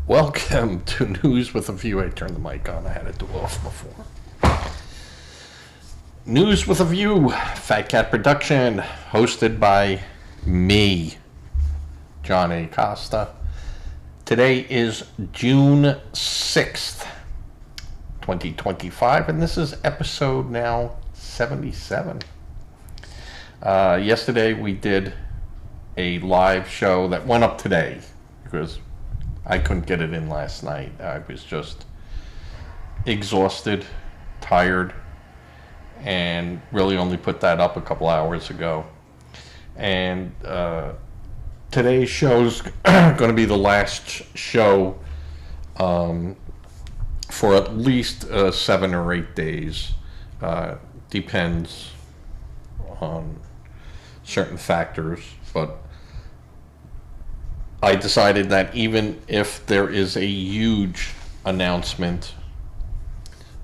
Welcome to News with a View. I turned the mic on. I had it off before. News with a View, Fat Cat production, hosted by me, John A. Costa. Today is June 6th, 2025, and this is episode now 77. Yesterday we did a live show that went up today because I couldn't get it in last night. I was just exhausted, tired, and really only put that up a couple hours ago. And today's show's going to be the last show for at least 7 or 8 days. Depends on certain factors, but I decided that even if there is a huge announcement,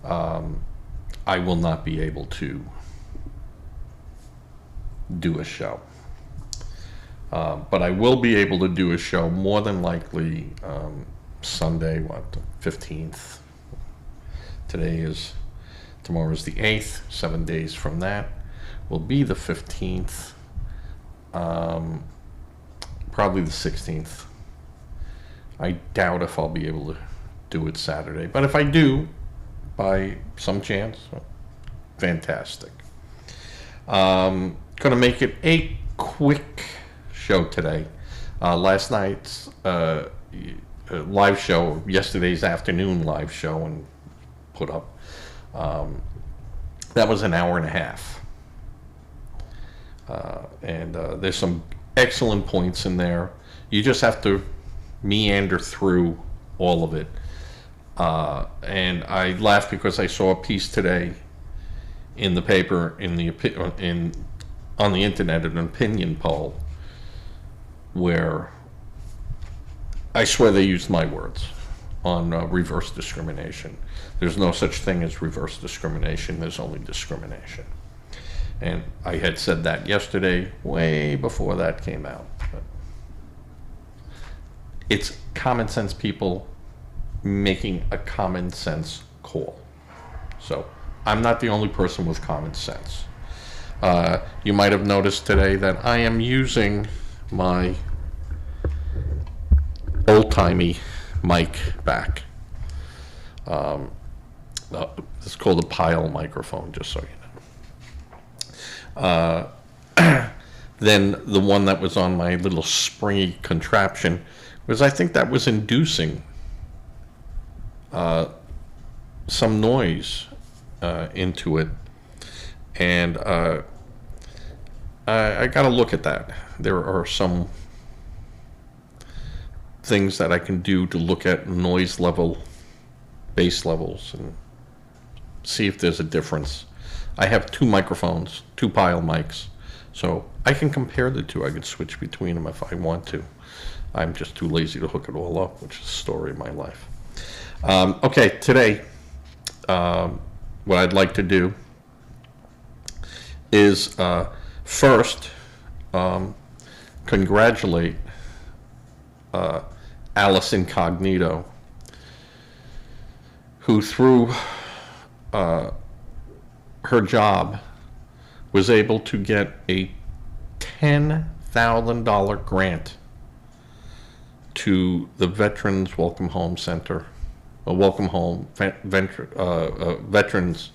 I will not be able to do a show. But I will be able to do a show more than likely Sunday, the 15th. Tomorrow is the 8th. 7 days from that will be the 15th. Probably the 16th. I doubt if I'll be able to do it Saturday, but if I do, by some chance, fantastic. Gonna make it a quick show today. Last night's live show, yesterday's afternoon live show and put up, that was an hour and a half. And there's some excellent points in there. You just have to meander through all of it. And I laughed because I saw a piece today in the paper, on the internet, an opinion poll, where I swear they used my words on reverse discrimination. There's no such thing as reverse discrimination. There's only discrimination. And I had said that yesterday, way before that came out. But it's common sense people making a common sense call. So I'm not the only person with common sense. You might have noticed today that I am using my old-timey mic back. It's called a pile microphone, just so you know. Then the one that was on my little springy contraption was, I think that was inducing some noise into it, and I got to look at that. There are some things that I can do to look at noise level, bass levels, and see if there's a difference. I have 2 microphones, 2 pile mics, so I can compare the two. I could switch between them if I want to. I'm just too lazy to hook it all up, which is the story of my life. Okay, today, what I'd like to do is first congratulate Alice Incognito, who through her job was able to get a $10,000 grant to the Veterans Welcome Home Center, a Welcome Home Veterans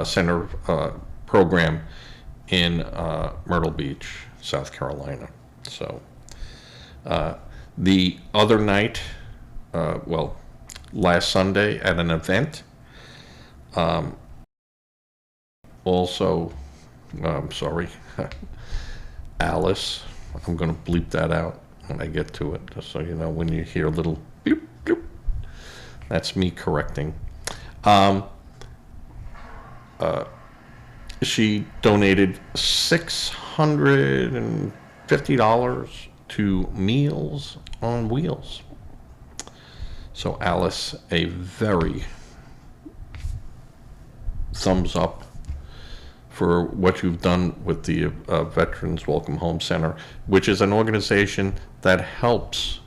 Center program in Myrtle Beach, South Carolina. So the other night, last Sunday at an event, also, I'm sorry, Alice, I'm going to bleep that out when I get to it, just so you know, when you hear a little beep, beep, that's me correcting. She donated $650 to Meals on Wheels. So Alice, a very thumbs up for what you've done with the Veterans Welcome Home Center, which is an organization that helps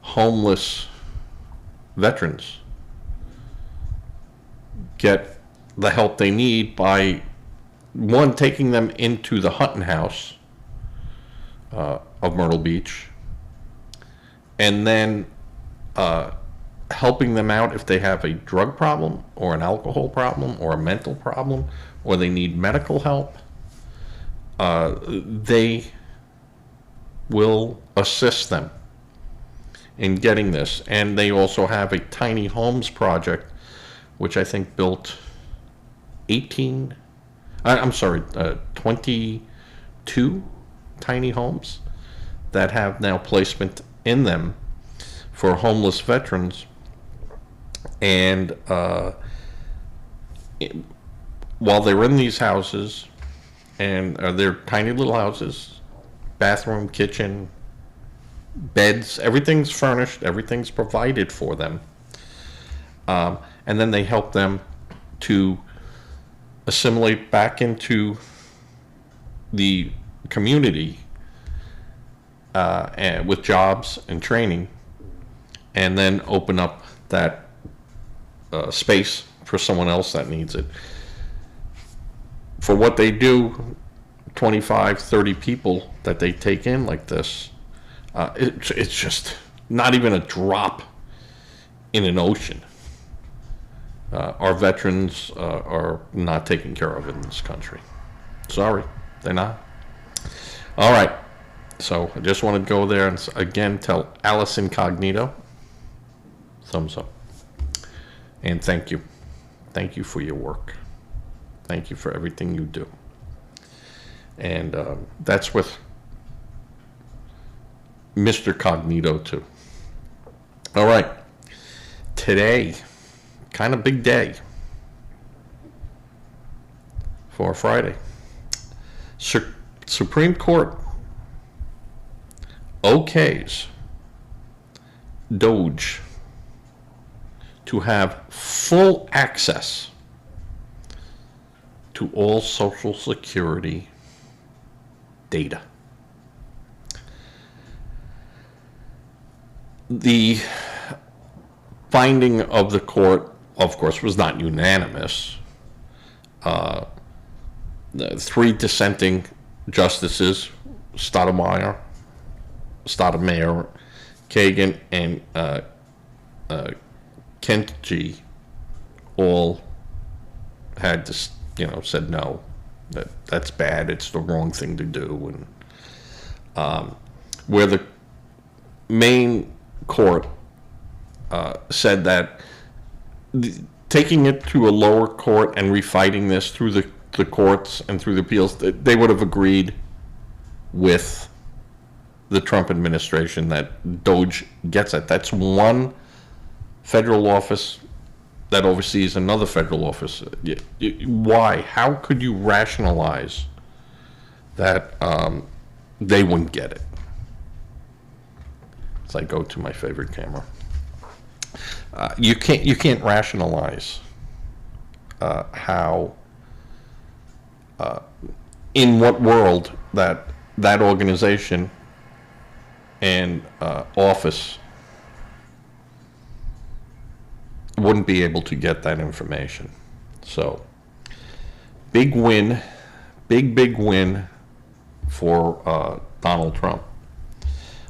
homeless veterans get the help they need by, one, taking them into the Hutton House of Myrtle Beach, and then helping them out if they have a drug problem or an alcohol problem or a mental problem or they need medical help. They will assist them in getting this. And they also have a tiny homes project, which I think built 22 tiny homes that have now placement in them for homeless veterans. And while they're in these houses, and they're tiny little houses, bathroom, kitchen, beds, everything's furnished, everything's provided for them. And then they help them to assimilate back into the community and with jobs and training, and then open up that space for someone else that needs it. For what they do, 25, 30 people that they take in like this, it's just not even a drop in an ocean. Our veterans are not taken care of in this country. Sorry, they're not. All right, so I just want to go there and again tell Alice Incognito, thumbs up. And thank you. Thank you for your work. Thank you for everything you do. And that's with Mr. Cognito too. All right, today, kind of big day for Friday. Supreme Court okays Doge to have full access to all Social Security data. The finding of the court, of course, was not unanimous. The 3 dissenting justices, Stoudemire, Kagan, and Kennedy, all had to, said no, that's bad, it's the wrong thing to do. And where the main court said that taking it to a lower court and refighting this through the courts and through the appeals, they would have agreed with the Trump administration that Doge gets it. That's one federal office that oversees another federal office. Why? How could you rationalize that they wouldn't get it? As I go to my favorite camera, you can't rationalize how in what world that organization and office wouldn't be able to get that information. So big win, big win for Donald Trump.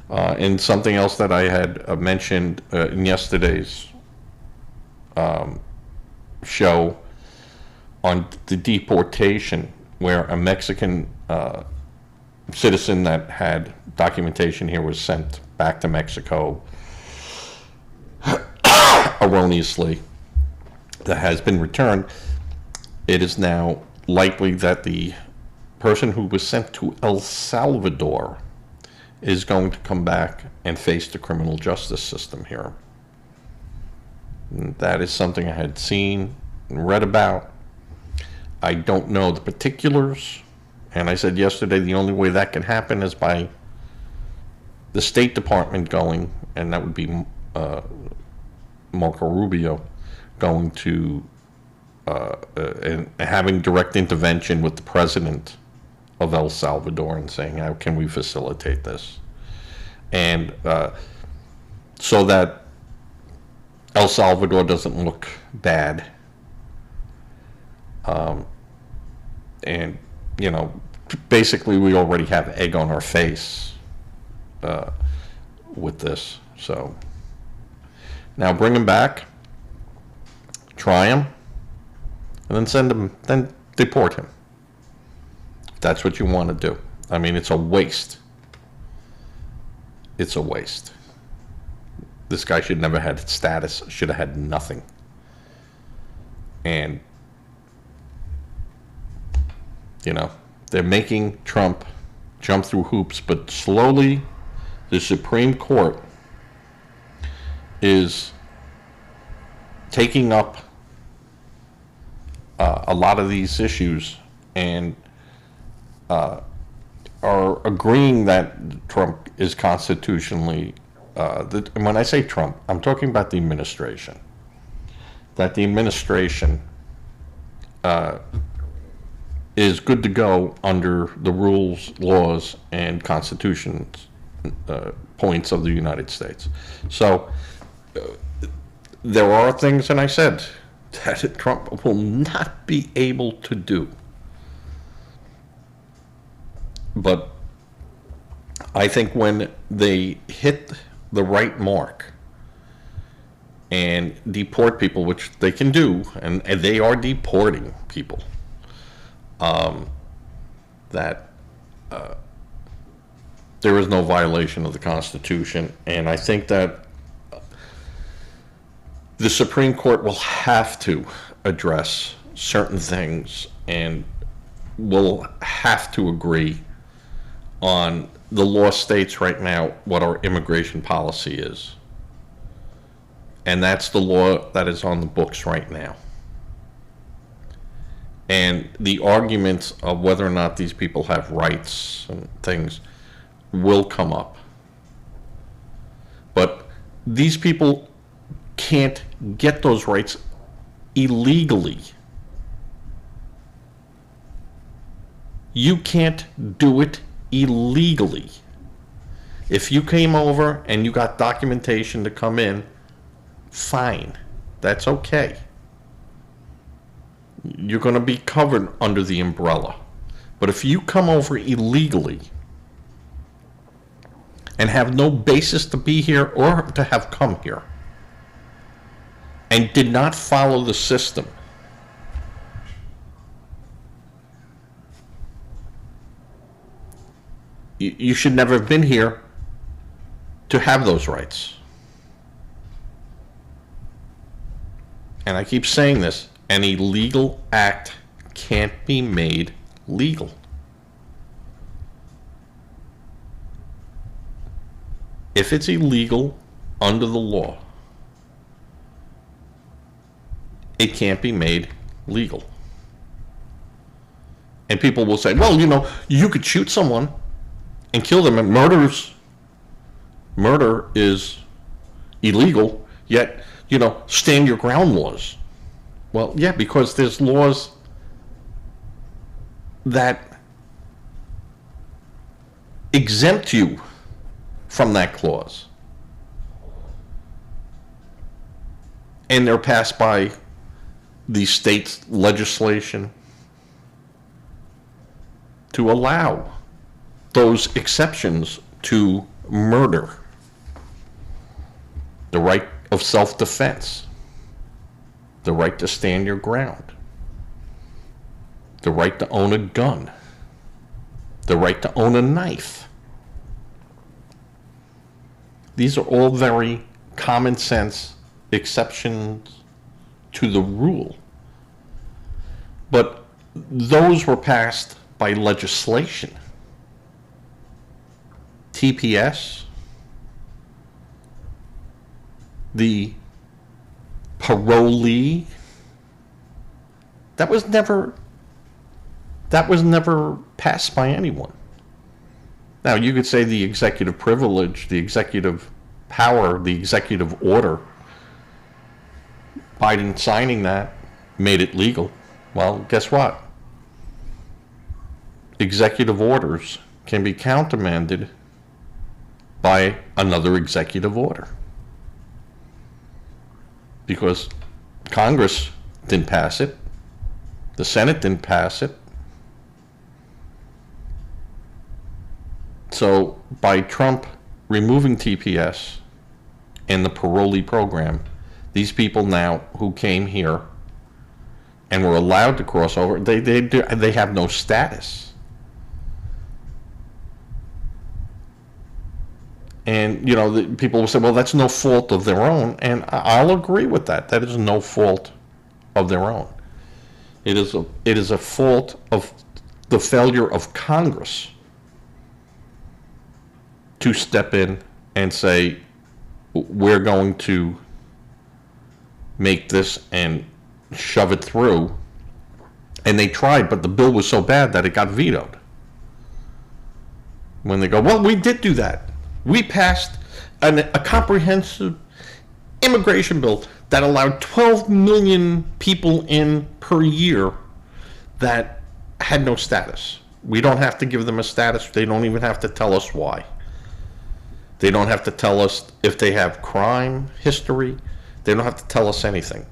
And something else that I had mentioned in yesterday's show on the deportation, where a Mexican citizen that had documentation here was sent back to Mexico erroneously, that has been returned. It is now likely that the person who was sent to El Salvador is going to come back and face the criminal justice system here. And that is something I had seen and read about. I don't know the particulars, and I said yesterday the only way that can happen is by the State Department going, and that would be Marco Rubio, going to and having direct intervention with the president of El Salvador and saying, how can we facilitate this? And so that El Salvador doesn't look bad. And, you know, basically we already have egg on our face with this. So now bring him back, try him, and then send him, then deport him. If that's what you want to do. I mean, it's a waste. It's a waste. This guy should never have had status, should have had nothing. And, you know, they're making Trump jump through hoops, but slowly the Supreme Court is taking up a lot of these issues and are agreeing that Trump is constitutionally, and when I say Trump, I'm talking about the administration, that the administration is good to go under the rules, laws, and constitutions points of the United States. So there are things, and I said, that Trump will not be able to do. But I think when they hit the right mark and deport people, which they can do, and they are deporting people, that there is no violation of the Constitution. And I think that the Supreme Court will have to address certain things and will have to agree on the law states right now what our immigration policy is. And that's the law that is on the books right now. And the arguments of whether or not these people have rights and things will come up. But these people can't get those rights illegally. You can't do it illegally. If you came over and you got documentation to come in, fine. That's okay. You're going to be covered under the umbrella. But if you come over illegally and have no basis to be here or to have come here and did not follow the system, you should never have been here to have those rights. And I keep saying this, an illegal act can't be made legal. If it's illegal under the law, it can't be made legal. And people will say, well, you know, you could shoot someone and kill them, and murder is illegal, yet, you know, stand your ground laws. Well, yeah, because there's laws that exempt you from that clause. And they're passed by the state's legislation to allow those exceptions to murder. The right of self-defense. The right to stand your ground. The right to own a gun. The right to own a knife. These are all very common sense exceptions to the rule. But those were passed by legislation. TPS, the parolee, that was never passed by anyone. Now, you could say the executive privilege, the executive power, the executive order, Biden signing that made it legal. Well, guess what? Executive orders can be countermanded by another executive order. because Congress didn't pass it. The Senate didn't pass it. So by Trump removing TPS and the parolee program, these people now who came here and were allowed to cross over, they have no status. And, you know, people will say, well, that's no fault of their own. And I'll agree with that. That is no fault of their own. It is a fault of the failure of Congress to step in and say, we're going to make this and shove it through. And they tried, but the bill was so bad that it got vetoed. When they go, well, we did do that. We passed a comprehensive immigration bill that allowed 12 million people in per year that had no status. We don't have to give them a status. They don't even have to tell us why. They don't have to tell us if they have crime history. They don't have to tell us anything.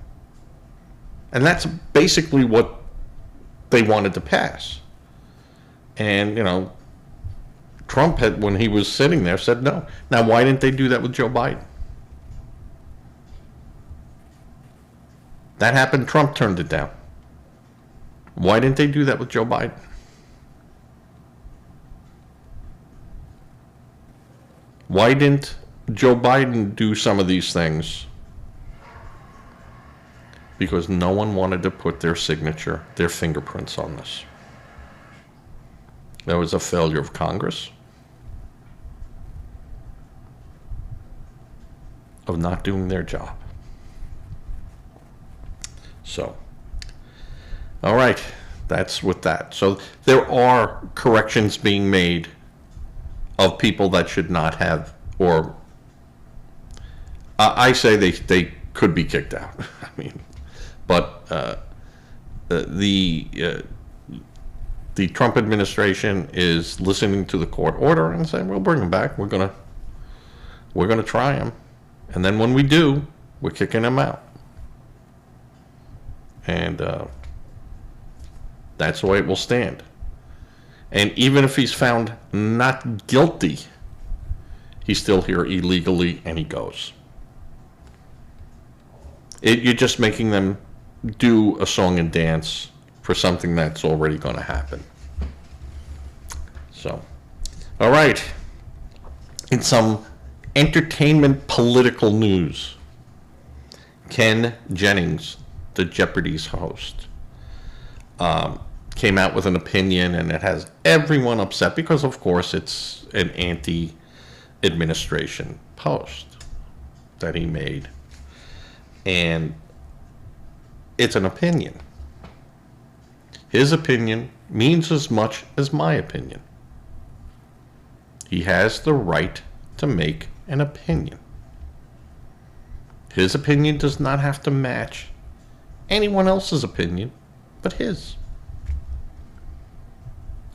And that's basically what they wanted to pass. And, you know, Trump had, when he was sitting there, said no. Now, why didn't they do that with Joe Biden? That happened. Trump turned it down. Why didn't they do that with Joe Biden? Why didn't Joe Biden do some of these things? Because no one wanted to put their signature, their fingerprints on this. That was a failure of Congress, of not doing their job. So, all right, that's with that. So there are corrections being made of people that should not have, or I say they could be kicked out. I mean, but the Trump administration is listening to the court order and saying, we'll bring them back. We're gonna try them, and then when we do, we're kicking them out. And that's the way it will stand. And even if he's found not guilty, he's still here illegally, and he goes. You're just making them do a song and dance for something that's already going to happen. So, all right. In some entertainment political news, Ken Jennings, the Jeopardy's host, came out with an opinion, and it has everyone upset because, of course, it's an anti-administration post that he made. And it's an opinion. His opinion means as much as my opinion. He has the right to make an opinion. His opinion does not have to match anyone else's opinion but his.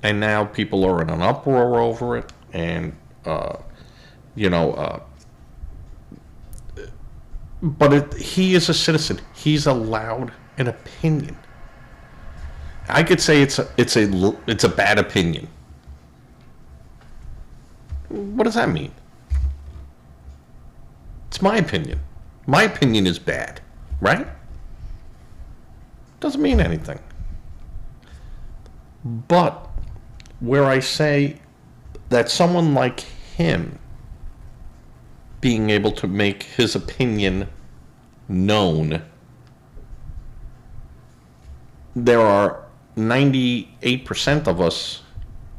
And now people are in an uproar over it, and but he is a citizen. He's allowed an opinion. I could say it's a bad opinion. What does that mean? It's my opinion. My opinion is bad, right? Doesn't mean anything. But where I say that someone like him being able to make his opinion known, there are 98% of us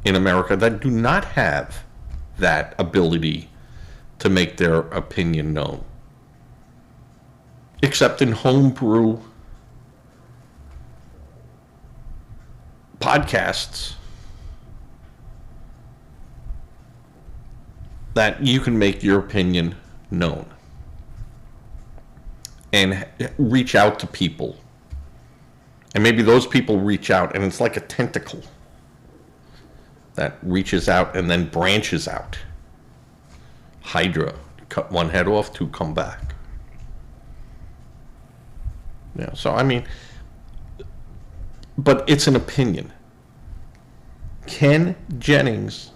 in America that do not have that ability to make their opinion known, except in homebrew podcasts that you can make your opinion known and reach out to people. And maybe those people reach out, and it's like a tentacle that reaches out and then branches out. Hydra, cut one head off, two come back. Yeah. So I mean, but it's an opinion. Ken Jennings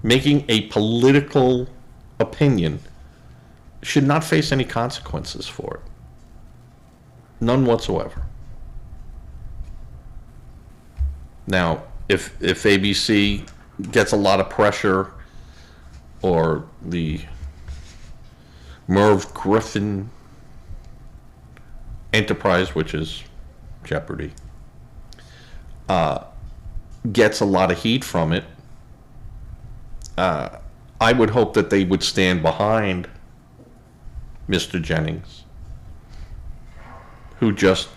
making a political opinion should not face any consequences for it. None whatsoever. Now, if ABC gets a lot of pressure, or the Merv Griffin enterprise, which is Jeopardy, gets a lot of heat from it, I would hope that they would stand behind Mr. Jennings, who just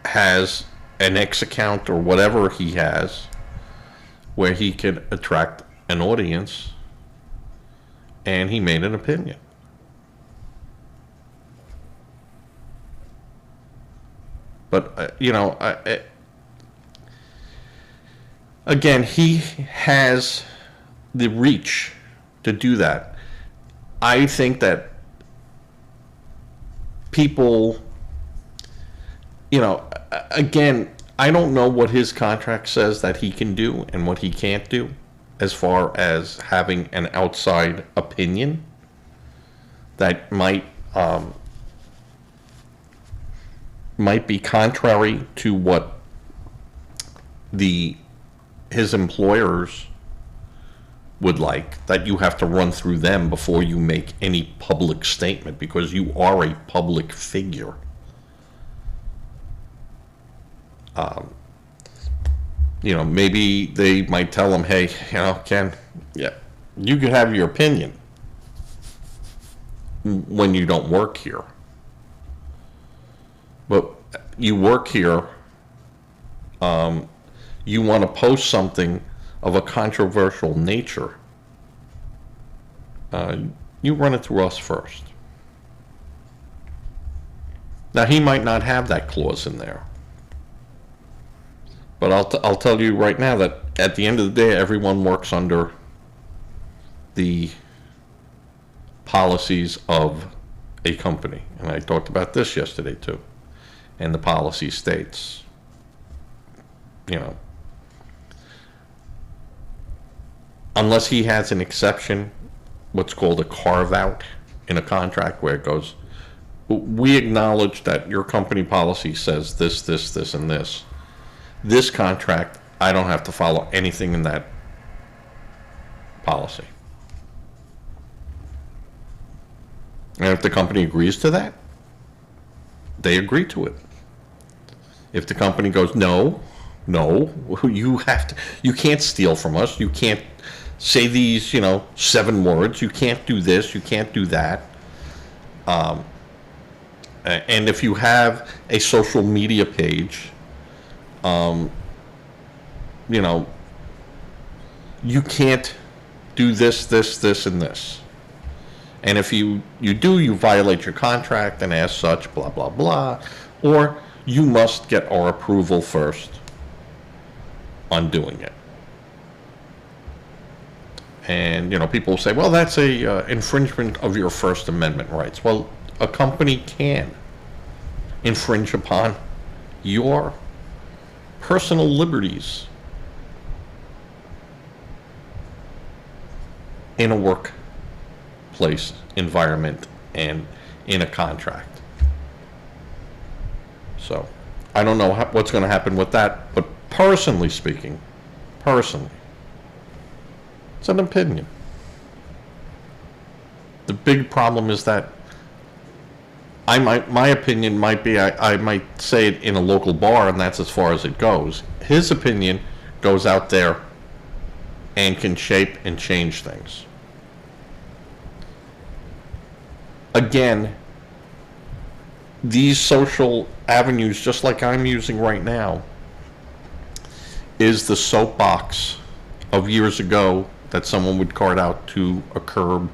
has an X account or whatever he has, where he can attract an audience, and he made an opinion. But, again, he has the reach to do that. I think that people, again, I don't know what his contract says that he can do and what he can't do as far as having an outside opinion that might be contrary to what his employers would like, that you have to run through them before you make any public statement, because you are a public figure. Maybe they might tell him, hey, Ken, yeah, you could have your opinion when you don't work here. But you work here, you want to post something of a controversial nature, you run it through us first. Now, he might not have that clause in there, but I'll tell you right now that at the end of the day, everyone works under the policies of a company. And I talked about this yesterday too. And the policy states, unless he has an exception, what's called a carve-out in a contract, where it goes, we acknowledge that your company policy says this, this, this, and this. This contract, I don't have to follow anything in that policy. And if the company agrees to that, they agree to it. If the company goes, no, you can't steal from us, you can't say these, 7 words, you can't do this, you can't do that. And if you have a social media page, you can't do this, this, this, and this. And if you do, you violate your contract, and as such, blah, blah, blah. Or you must get our approval first on doing it. And, people say, well, that's a infringement of your First Amendment rights. Well, a company can infringe upon your personal liberties in a workplace environment and in a contract. So I don't know what's going to happen with that, but personally speaking, it's an opinion. The big problem is that my opinion might be, I might say it in a local bar, and that's as far as it goes. His opinion goes out there and can shape and change things. Again, these social avenues, just like I'm using right now, is the soapbox of years ago that someone would cart out to a curb,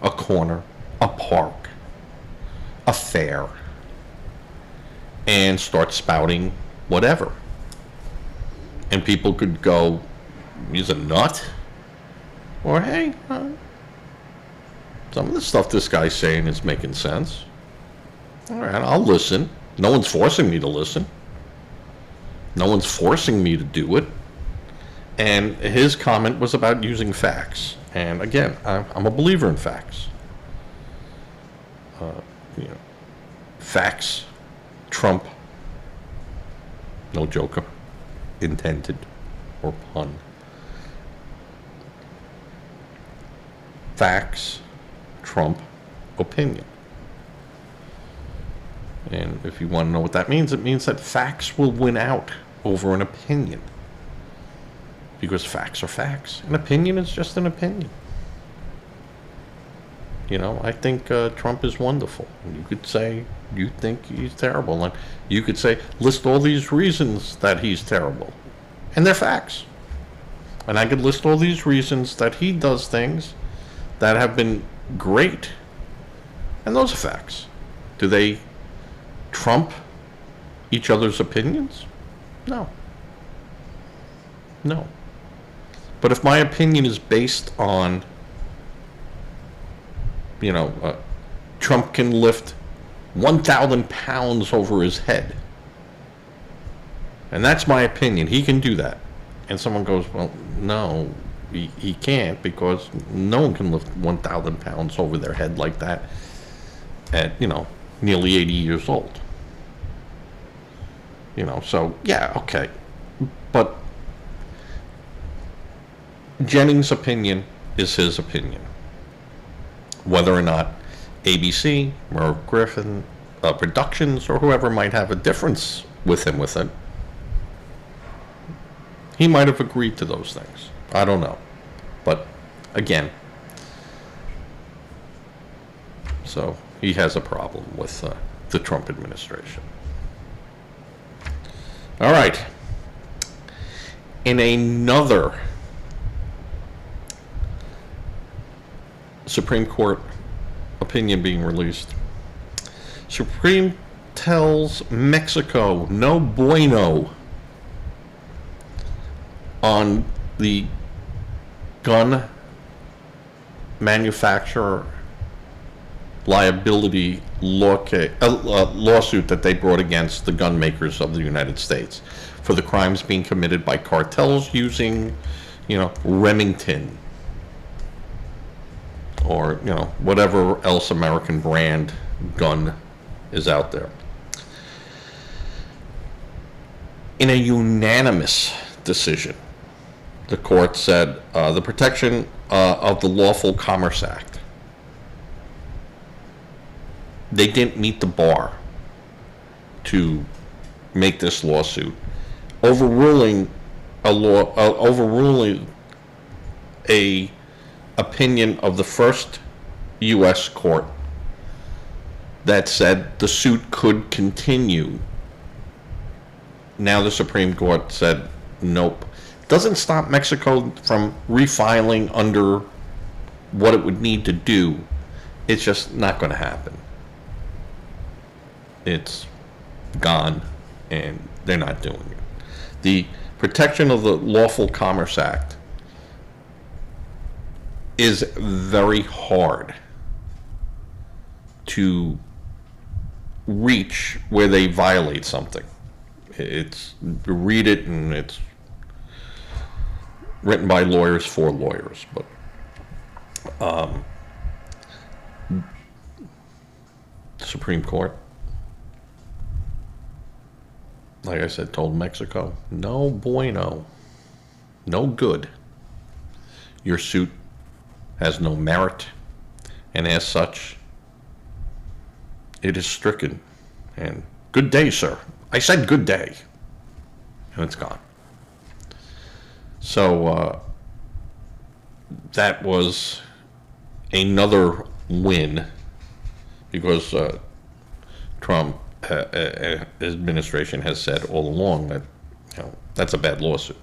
a corner, a park, a fair, and start spouting whatever. And people could go, he's a nut, or hey, some of the stuff this guy's saying is making sense. All right, I'll listen. No one's forcing me to listen. No one's forcing me to do it. And his comment was about using facts. And again, I'm a believer in facts. You know, facts trump, no joker intended or pun. Facts trump opinion. And if you want to know what that means, it means that facts will win out over an opinion. Because facts are facts. An opinion is just an opinion. You know, I think Trump is wonderful. You could say you think he's terrible. And you could say, list all these reasons that he's terrible. And they're facts. And I could list all these reasons that he does things that have been great. And those are facts. Do they trump each other's opinions? No. No. But if my opinion is based on, you know, Trump can lift 1,000 pounds over his head, and that's my opinion, he can do that. And someone goes, well, no, he can't, because no one can lift 1,000 pounds over their head like that at, you know, nearly 80 years old. You know, so, yeah, okay. But Jennings' opinion is his opinion. Whether or not ABC, Merv Griffin, Productions, or whoever might have a difference with him with it, he might have agreed to those things. I don't know. But, again, so he has a problem with the Trump administration. All right. In another Supreme Court opinion being released, Supreme tells Mexico no bueno on the gun manufacturer liability lawsuit that they brought against the gun makers of the United States for the crimes being committed by cartels using, you know, Remington or, you know, whatever else American brand gun is out there. In a unanimous decision, the court said the protection of the Lawful Commerce Act, they didn't meet the bar to make this lawsuit, overruling a opinion of the first U.S. court that said the suit could continue. Now the Supreme Court said nope. Doesn't stop Mexico from refiling under what it would need to do. It's just not going to happen. It's gone, and they're not doing it. The protection of the Lawful Commerce Act is very hard to reach where they violate something. It's, read it, and it's written by lawyers for lawyers, but Supreme Court, like I said, told Mexico, no bueno, no good. Your suit has no merit, and as such, it is stricken. And good day, sir. I said good day, and it's gone. So that was another win, because Trump administration has said all along that, you know, that's a bad lawsuit,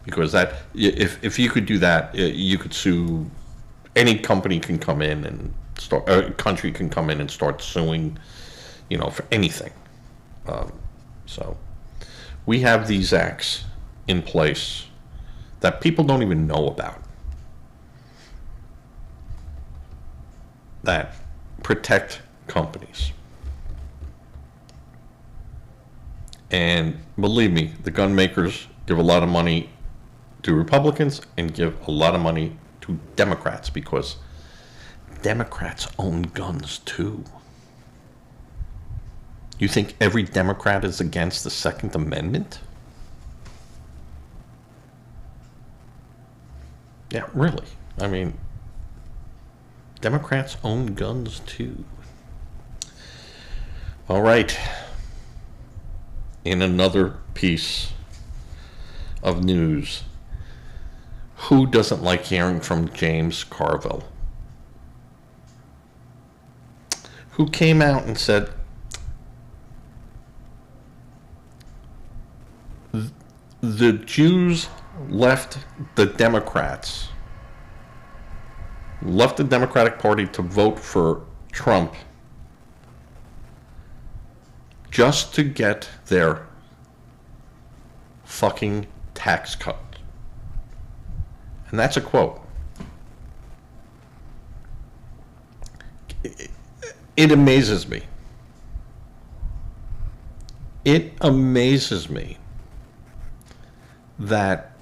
because that if you could do that, you could sue. Any company can come in and start. A country can come in and start suing, you know, for anything. So we have these acts in place that people don't even know about, that protect companies. And believe me, the gun makers give a lot of money to Republicans and give a lot of money to Democrats because Democrats own guns too. You think every Democrat is against the Second Amendment? Yeah, really. I mean, Democrats own guns too. All right. In another piece of news, who doesn't like hearing from James Carville? Who came out and said, the Jews left the Democrats, left the Democratic Party to vote for Trump just to get their fucking tax cut. And that's a quote. It amazes me. It amazes me that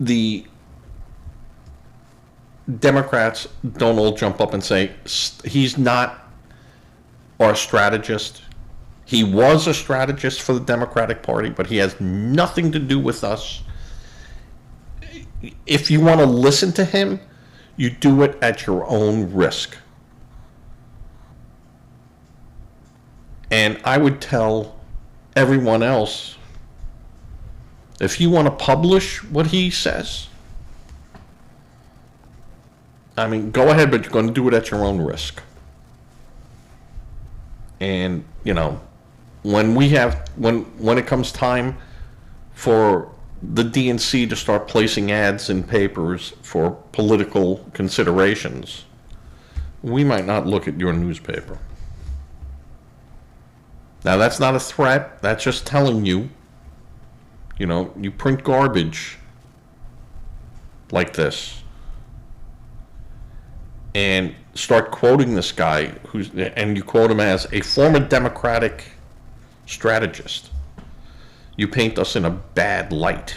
the Democrats don't all jump up and say, he's not our strategist. He was a strategist for the Democratic Party, but he has nothing to do with us. If you want to listen to him, you do it at your own risk. And I would tell everyone else, if you want to publish what he says, I mean, go ahead, but you're going to do it at your own risk. And, you know, when it comes time for the DNC to start placing ads in papers for political considerations, we might not look at your newspaper. Now, that's not a threat. That's just telling you, you know, you print garbage like this and start quoting this guy and you quote him as a former Democratic strategist. You paint us in a bad light.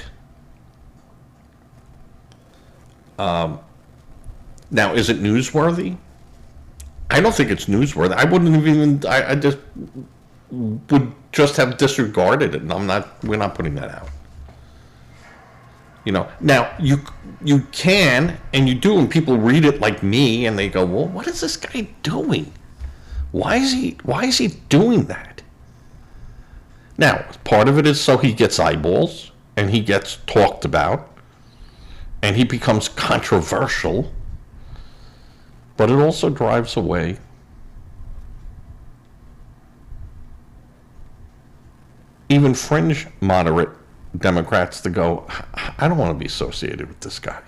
Now, is it newsworthy? I don't think it's newsworthy. I wouldn't have even. I just would just have disregarded it, and we're not putting that out. You know. Now you can and you do, and people read it like me, and they go, "Well, what is this guy doing? Why is he doing that?" Now, part of it is so he gets eyeballs and he gets talked about and he becomes controversial, but it also drives away even fringe moderate Democrats to go, I don't want to be associated with this guy.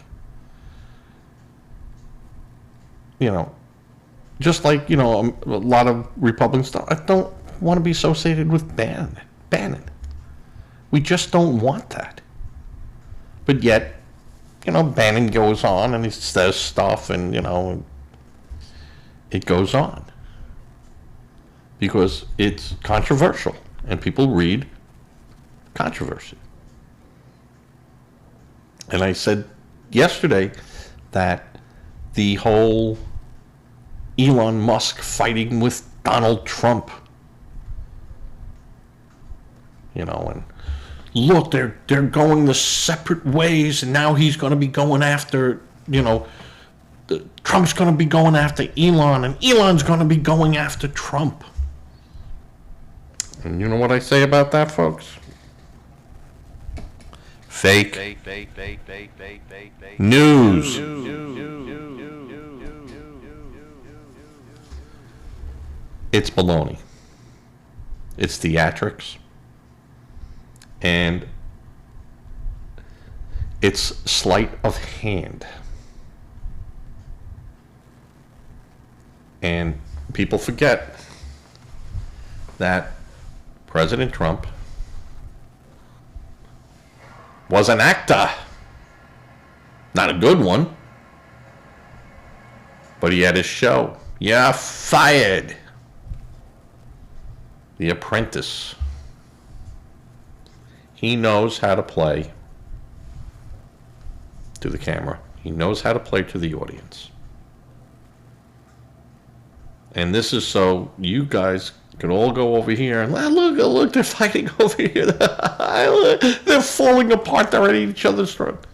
You know, just like, you know, a lot of Republicans don't, I don't want to be associated with Bannon. We just don't want that. But yet, you know, Bannon goes on and he says stuff and, you know, it goes on. Because it's controversial and people read controversy. And I said yesterday that the whole Elon Musk fighting with Donald Trump, you know, and look, they're going the separate ways, and now he's going to be going after, you know, Trump's going to be going after Elon, and Elon's going to be going after Trump. And you know what I say about that, folks? Fake news. It's baloney. It's theatrics. And it's sleight of hand. And people forget that President Trump was an actor. Not a good one. But he had his show. You're fired. The Apprentice. he knows how to play to the camera. He knows how to play to the audience. And this is so you guys can all go over here and look, they're fighting over here. They're falling apart. They're at each other's throat.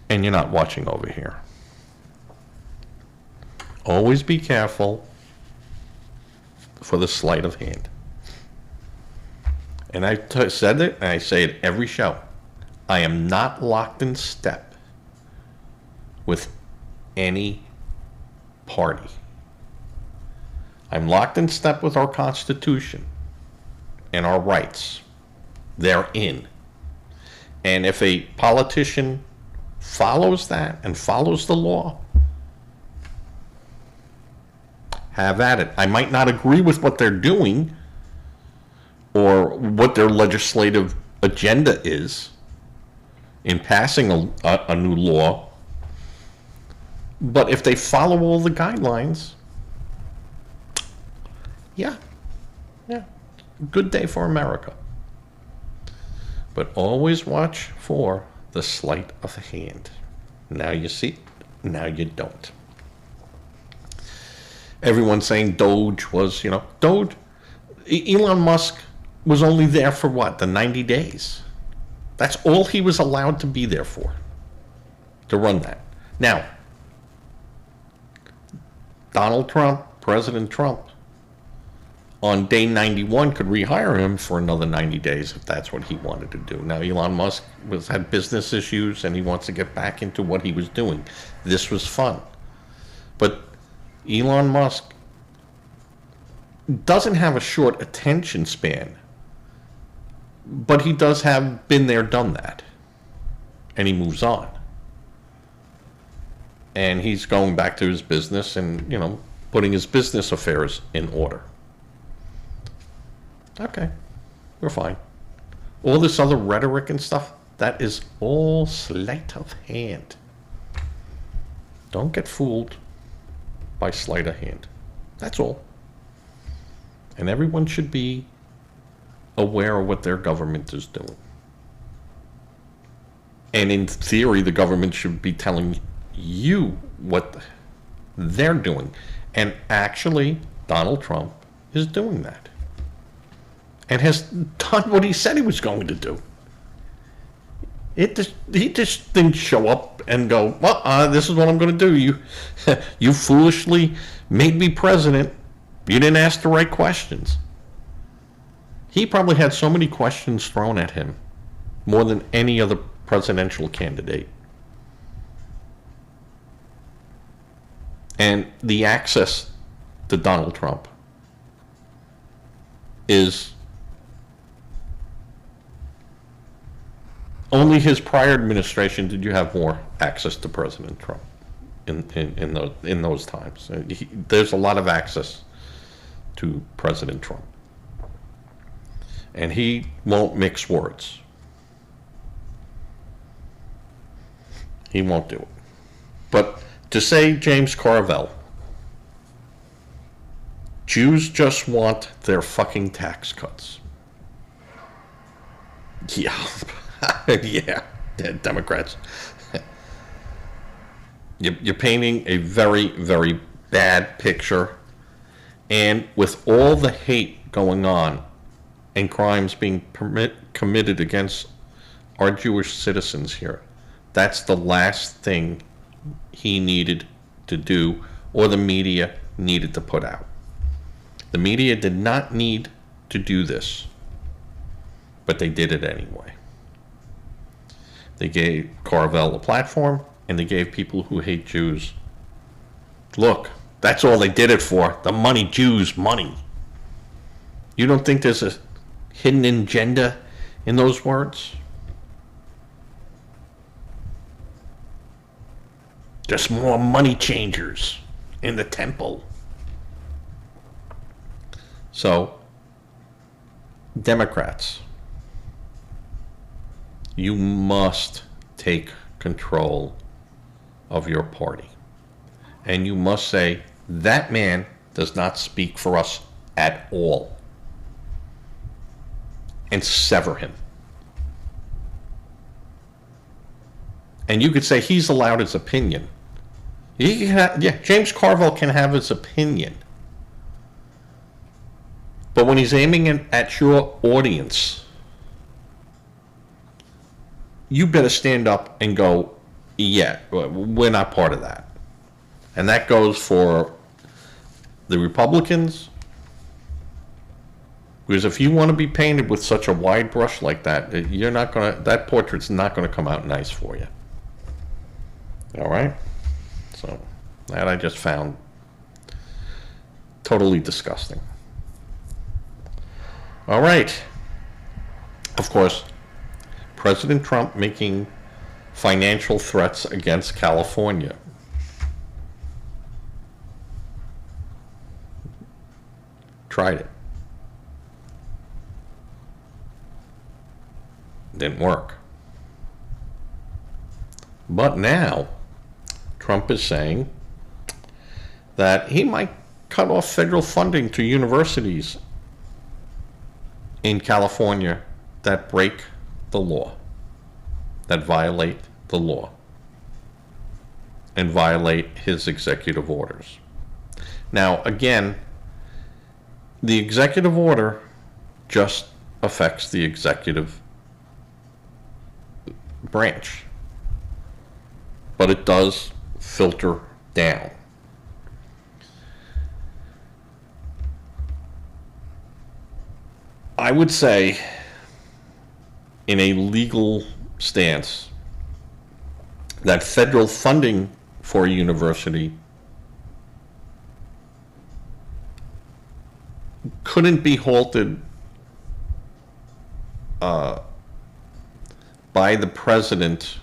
And you're not watching over here. Always be careful for the sleight of hand. And I said it, and I say it every show. I am not locked in step with any party. I'm locked in step with our Constitution and our rights. They're in. And if a politician follows that and follows the law, have at it. I might not agree with what they're doing or what their legislative agenda is in passing a new law, but if they follow all the guidelines, yeah, good day for America. But always watch for the sleight of hand. Now you see, now you don't. Everyone's saying Doge was, Doge. Elon Musk was only there for what, the 90 days? That's all he was allowed to be there for, to run that. Now, Donald Trump, President Trump, on day 91 could rehire him for another 90 days if that's what he wanted to do. Now, Elon Musk had business issues and he wants to get back into what he was doing. This was fun. But Elon Musk doesn't have a short attention span, but he does have been there, done that. And he moves on. And he's going back to his business and, putting his business affairs in order. Okay, we're fine. All this other rhetoric and stuff, that is all sleight of hand. Don't get fooled by sleight of hand. That's all. And everyone should be aware of what their government is doing. And in theory, the government should be telling you what they're doing. And actually, Donald Trump is doing that. And has done what he said he was going to do. He just didn't show up and go, well, this is what I'm going to do. You foolishly made me president. You didn't ask the right questions. He probably had so many questions thrown at him, more than any other presidential candidate. And the access to Donald Trump is only his prior administration did you have more access to President Trump in those times. There's a lot of access to President Trump. And he won't mix words. He won't do it. But to say James Carville, Jews just want their fucking tax cuts. Yeah. Yeah, Democrats. You're painting a very, very bad picture. And with all the hate going on and crimes being committed against our Jewish citizens here, that's the last thing he needed to do, or the media needed to put out. The media did not need to do this, but they did it anyway. They gave Carville a platform, and they gave people who hate Jews, look, that's all they did it for. The money, Jews, money. You don't think there's a hidden agenda in those words? Just more money changers in the temple. So, Democrats, you must take control of your party. And you must say, that man does not speak for us at all. and sever him. And you could say he's allowed his opinion. James Carville can have his opinion. But when he's aiming at your audience, you better stand up and go, yeah, we're not part of that. And that goes for the Republicans. Because if you want to be painted with such a wide brush like that, that portrait's not going to come out nice for you. All right? So that I just found totally disgusting. All right. Of course, President Trump making financial threats against California. Tried it. Didn't work. But now, Trump is saying that he might cut off federal funding to universities in California that break the law, that violate the law, and violate his executive orders. Now, again, the executive order just affects the executive branch, but it does filter down. I would say, in a legal stance, that federal funding for a university couldn't be halted by the president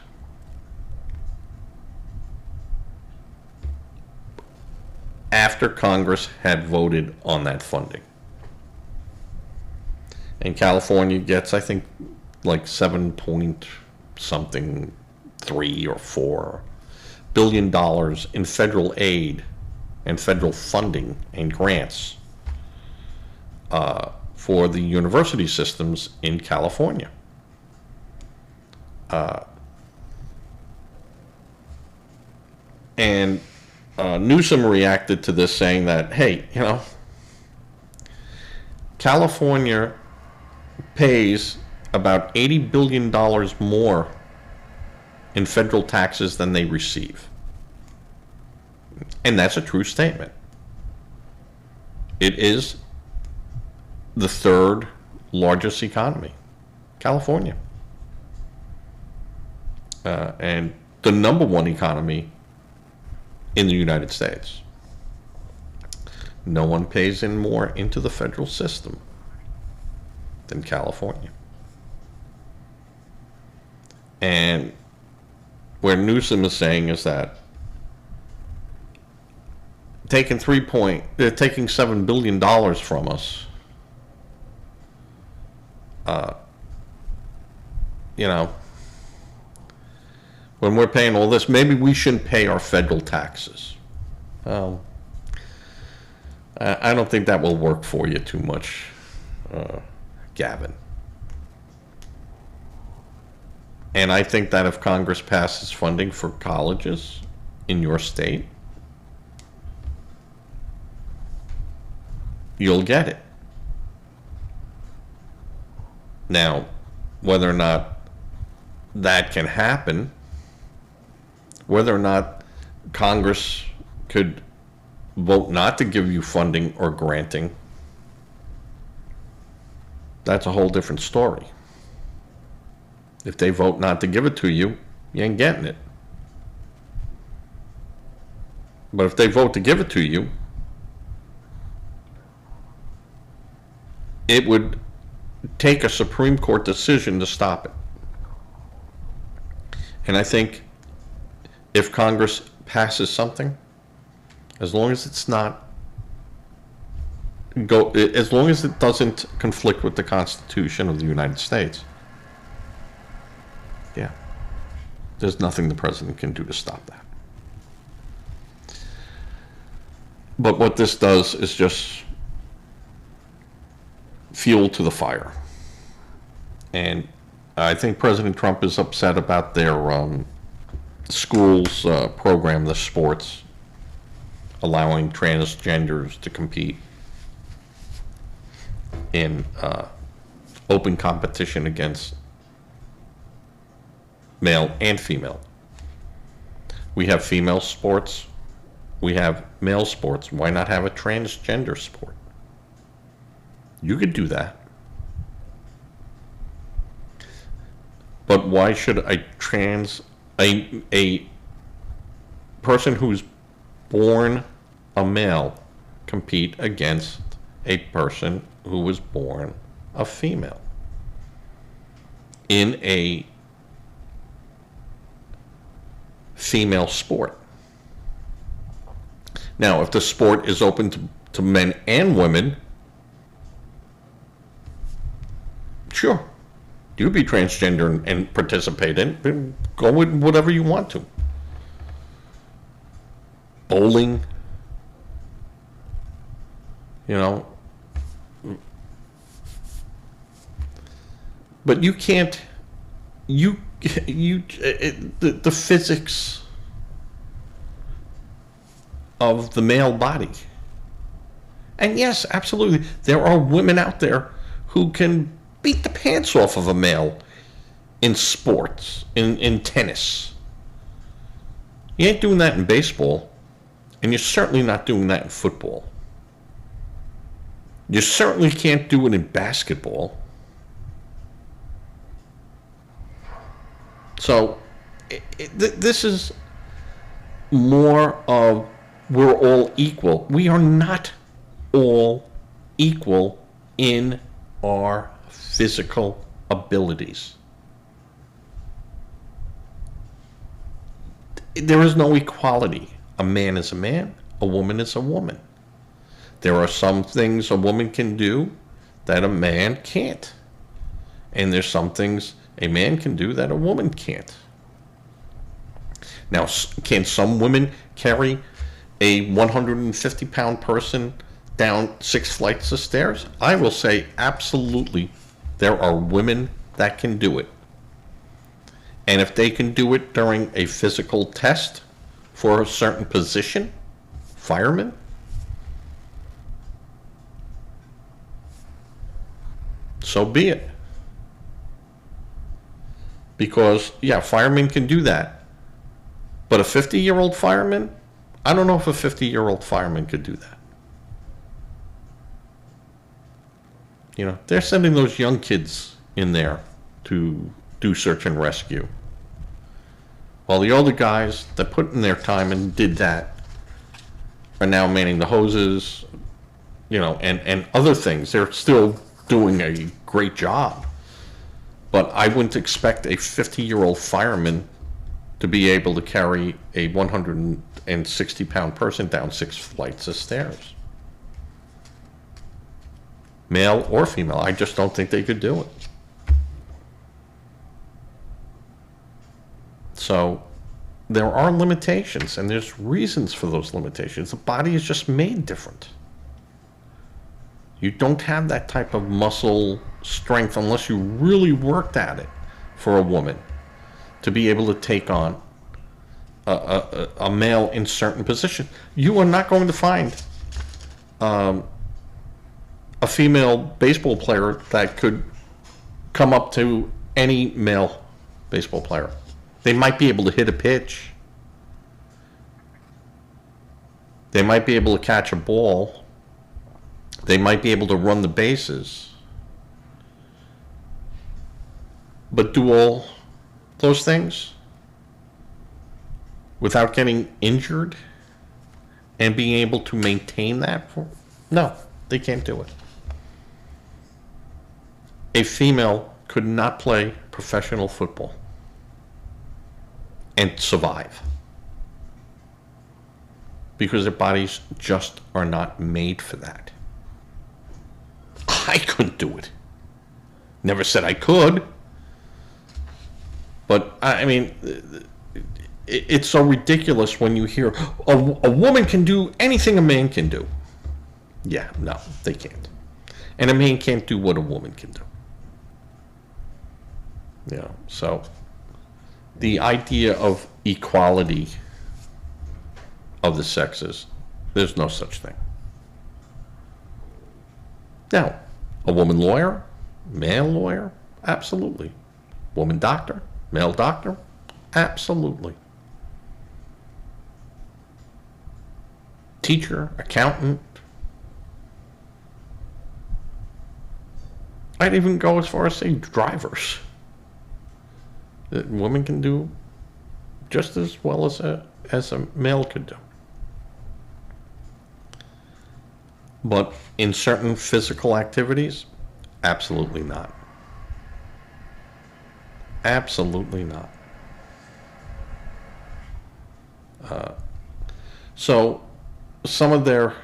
after Congress had voted on that funding. And California gets, I think, like 7 point something, 3 or 4 billion dollars in federal aid and federal funding and grants for the university systems in California. And Newsom reacted to this saying that, hey, California pays about $80 billion more in federal taxes than they receive. And that's a true statement. It is the third largest economy, California. And the number one economy in the United States. No one pays in more into the federal system than California. And where Newsom is saying is that taking $7 billion from us, when we're paying all this, maybe we shouldn't pay our federal taxes. I don't think that will work for you too much, Gavin. And I think that if Congress passes funding for colleges in your state, you'll get it. Now, whether or not that can happen, whether or not Congress could vote not to give you funding or granting, that's a whole different story. If they vote not to give it to you, you ain't getting it. But if they vote to give it to you, it would take a Supreme Court decision to stop it. And I think if Congress passes something, as long as it's not as long as it doesn't conflict with the Constitution of the United States, yeah, there's nothing the president can do to stop that. But what this does is just fuel to the fire. And I think President Trump is upset about their schools program, the sports, allowing transgenders to compete in open competition against male and female. We have female sports. We have male sports. Why not have a transgender sport? You could do that. But why should a person who's born a male compete against a person who was born a female in a female sport? Now, if the sport is open to men and women, sure, you be transgender and participate in it. Go with whatever you want to. Bowling, but you can't. The physics of the male body. And yes, absolutely, there are women out there who can beat the pants off of a male in sports, in tennis. You ain't doing that in baseball, and you're certainly not doing that in football. You certainly can't do it in basketball. So this is more of we're all equal. We are not all equal in our physical abilities. There is no equality. A man is a man, a woman is a woman. There are some things a woman can do that a man can't. And there's some things a man can do that a woman can't. Now, can some women carry a 150-pound person down 6 flights of stairs? I will say absolutely there are women that can do it. And if they can do it during a physical test for a certain position, fireman, so be it. Because, yeah, firemen can do that. But a 50-year-old fireman, I don't know if a 50-year-old fireman could do that. They're sending those young kids in there to do search and rescue. While the older guys that put in their time and did that are now manning the hoses, and other things. They're still doing a great job. But I wouldn't expect a 50-year-old fireman to be able to carry a 160-pound person down 6 flights of stairs. Male or female, I just don't think they could do it. So there are limitations, and there's reasons for those limitations. The body is just made different. You don't have that type of muscle strength unless you really worked at it for a woman to be able to take on a male in certain positions. You are not going to find a female baseball player that could come up to any male baseball player. They might be able to hit a pitch. They might be able to catch a ball. They might be able to run the bases. But do all those things without getting injured and being able to maintain that? No, they can't do it. A female could not play professional football and survive because their bodies just are not made for that. I couldn't do it. Never said I could. But, I mean, it's so ridiculous when you hear a woman can do anything a man can do. Yeah, no, they can't. And a man can't do what a woman can do. So the idea of equality of the sexes, there's no such thing. Now, a woman lawyer, male lawyer, absolutely. Woman doctor, male doctor, absolutely. Teacher, accountant. I'd even go as far as say drivers. That women can do just as well as a male could do. But in certain physical activities, absolutely not. Absolutely not. So some of their,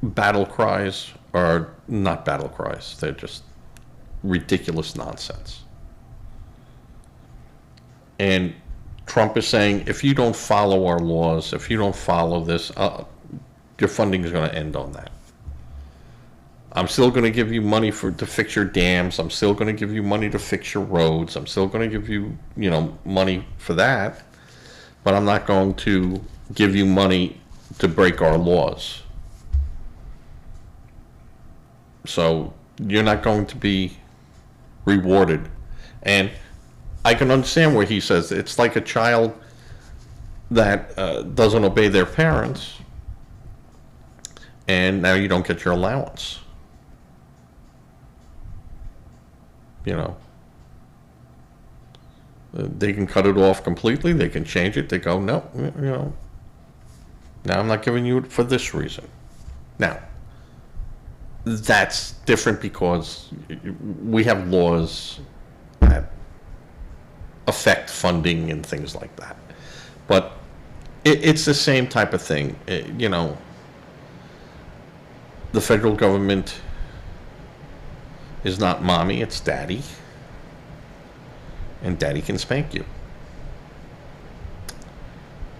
battle cries are not battle cries. They're just ridiculous nonsense. And Trump is saying, if you don't follow our laws, if you don't follow this, your funding is going to end on that. I'm still going to give you money to fix your dams. I'm still going to give you money to fix your roads. I'm still going to give you, money for that. But I'm not going to give you money to break our laws. So you're not going to be rewarded. And I can understand where he says it's like a child that doesn't obey their parents, and now you don't get your allowance. They can cut it off completely. They can change it. They go, no, now I'm not giving you it for this reason. Now, that's different because we have laws that affect funding and things like that. But it's the same type of thing. The federal government is not mommy, it's daddy. And daddy can spank you.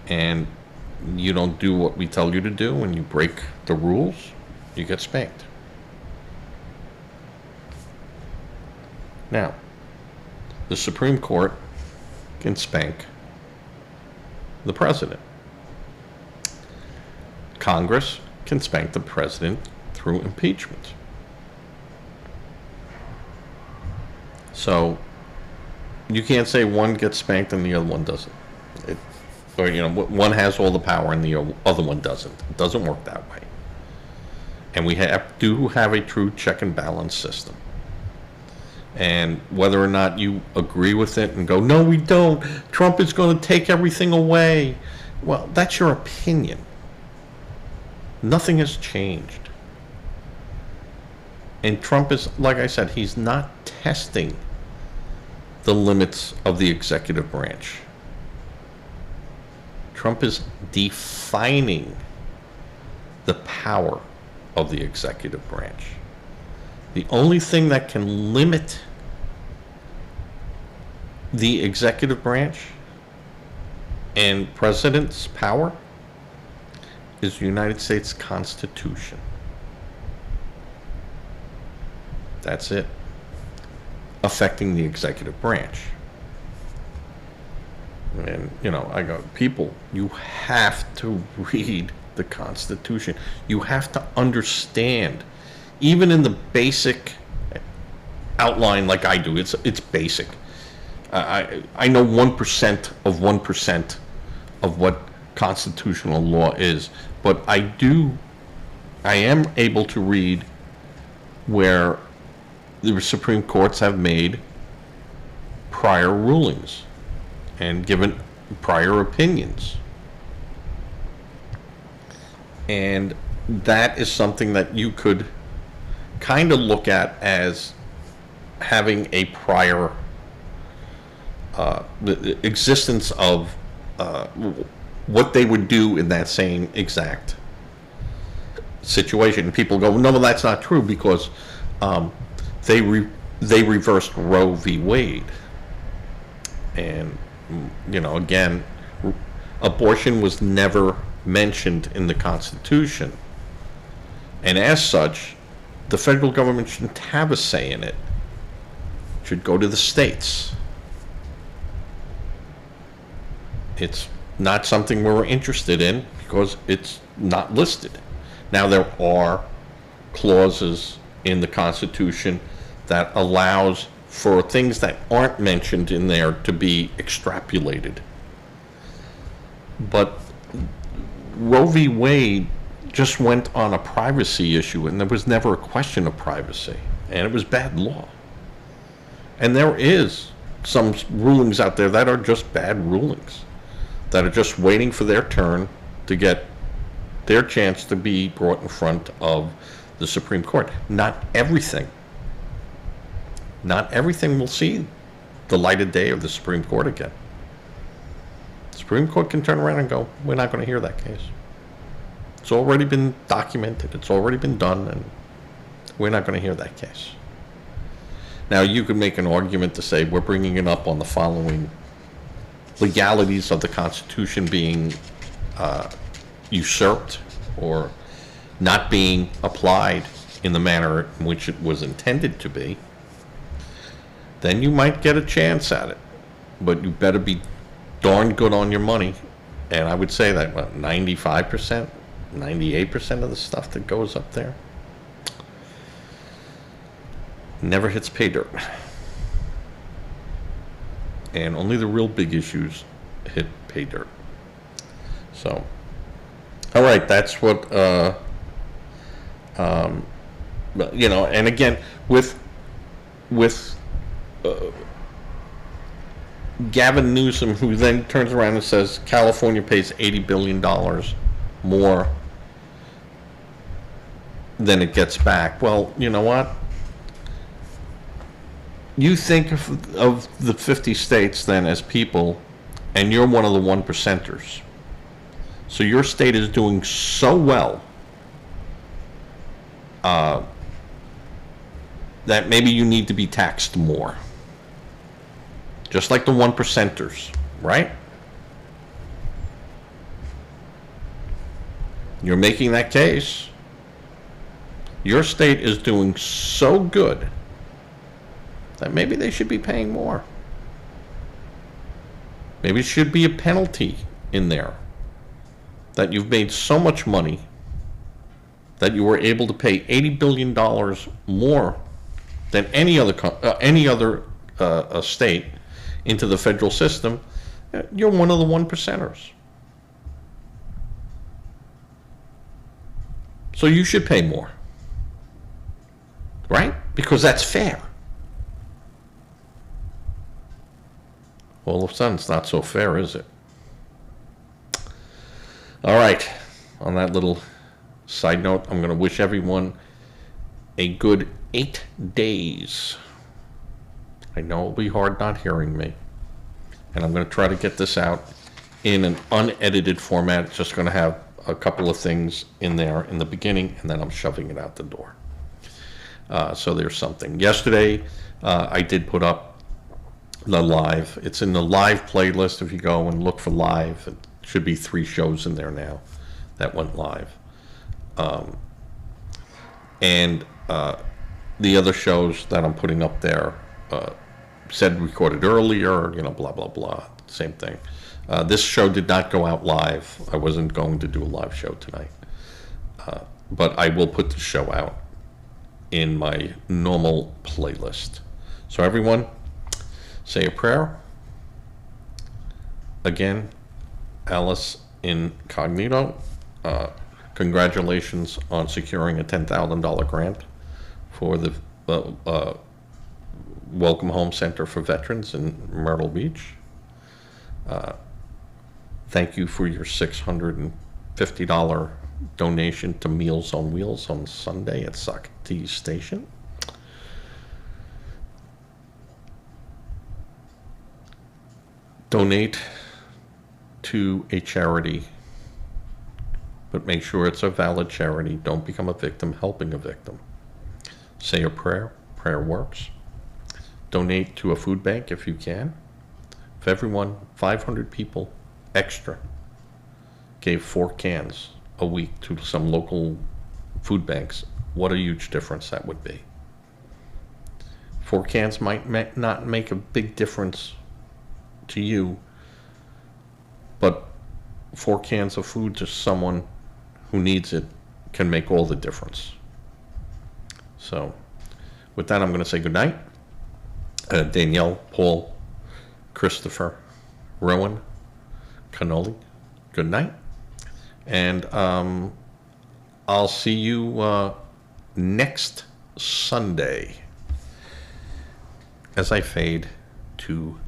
And you don't do what we tell you to do, when you break the rules, you get spanked. Now, the Supreme Court can spank the president. Congress can spank the president through impeachment. So you can't say one gets spanked and the other one doesn't. One has all the power and the other one doesn't. It doesn't work that way. And we do have a true check and balance system. And whether or not you agree with it and go, no, we don't, Trump is going to take everything away. Well, that's your opinion. Nothing has changed. And Trump is, like I said, he's not testing the limits of the executive branch. Trump is defining the power of the executive branch. The only thing that can limit the executive branch and president's power is the United States Constitution. That's it. Affecting the executive branch. And, I go, people, you have to read the Constitution. You have to understand, even in the basic outline like I do, it's basic. I know 1% of 1% of what constitutional law is, but I am able to read where the Supreme Courts have made prior rulings and given prior opinions. And that is something that you could kind of look at as having a prior the existence of what they would do in that same exact situation. And people go, no, well, that's not true, because they reversed Roe v. Wade. And, again, abortion was never mentioned in the Constitution. And as such, the federal government shouldn't have a say in it. should go to the states. It's not something we're interested in because it's not listed. Now, there are clauses in the Constitution that allows for things that aren't mentioned in there to be extrapolated. But Roe v. Wade just went on a privacy issue, and there was never a question of privacy, and it was bad law. And there is some rulings out there that are just bad rulings, that are just waiting for their turn to get their chance to be brought in front of the Supreme Court. Not everything will see the light of day of the Supreme Court again. The Supreme Court can turn around and go, we're not going to hear that case. It's already been documented. It's already been done, and we're not going to hear that case. Now, you could make an argument to say we're bringing it up on the following legalities of the Constitution being usurped or not being applied in the manner in which it was intended to be. Then you might get a chance at it, but you better be darn good on your money. And I would say that 95%, 98% of the stuff that goes up there never hits pay dirt. And only the real big issues hit pay dirt. So, all right, that's what, you know, and again, with Gavin Newsom, who then turns around and says California pays $80 billion more than it gets back. Well, you know what? You think of the 50 states then as people, and you're one of the 1%ers. So your state is doing so well that maybe you need to be taxed more. Just like the 1%ers, right? You're making that case. Your state is doing so good that maybe they should be paying more. Maybe it should be a penalty in there that you've made so much money that you were able to pay $80 billion more than any other state into the federal system. You're one of the 1%ers. So you should pay more, right? Because that's fair. All of a sudden, it's not so fair, is it? All right. On that little side note, I'm going to wish everyone a good 8 days. I know it'll be hard not hearing me. And I'm going to try to get this out in an unedited format. It's just going to have a couple of things in there in the beginning, and then I'm shoving it out the door. So there's something. Yesterday, I did put up the live. It's in the live playlist. If you go and look for live, it should be 3 shows in there now that went live. And the other shows that I'm putting up there said recorded earlier, you know, blah, blah, blah. Same thing. This show did not go out live. I wasn't going to do a live show tonight. But I will put the show out in my normal playlist. So everyone, say a prayer. Again, Alice Incognito, congratulations on securing a $10,000 grant for the Welcome Home Center for Veterans in Myrtle Beach. Thank you for your $650 donation to Meals on Wheels on Sunday at Socrates Station. Donate to a charity, but make sure it's a valid charity. Don't become a victim helping a victim. Say a prayer. Prayer works. Donate to a food bank if you can. If everyone, 500 people extra, gave 4 cans a week to some local food banks, what a huge difference that would be. 4 cans might not make a big difference to you, but 4 cans of food to someone who needs it can make all the difference. So with that, I'm going to say good night. Danielle, Paul, Christopher, Rowan, Cannoli, good night. And I'll see you next Sunday as I fade to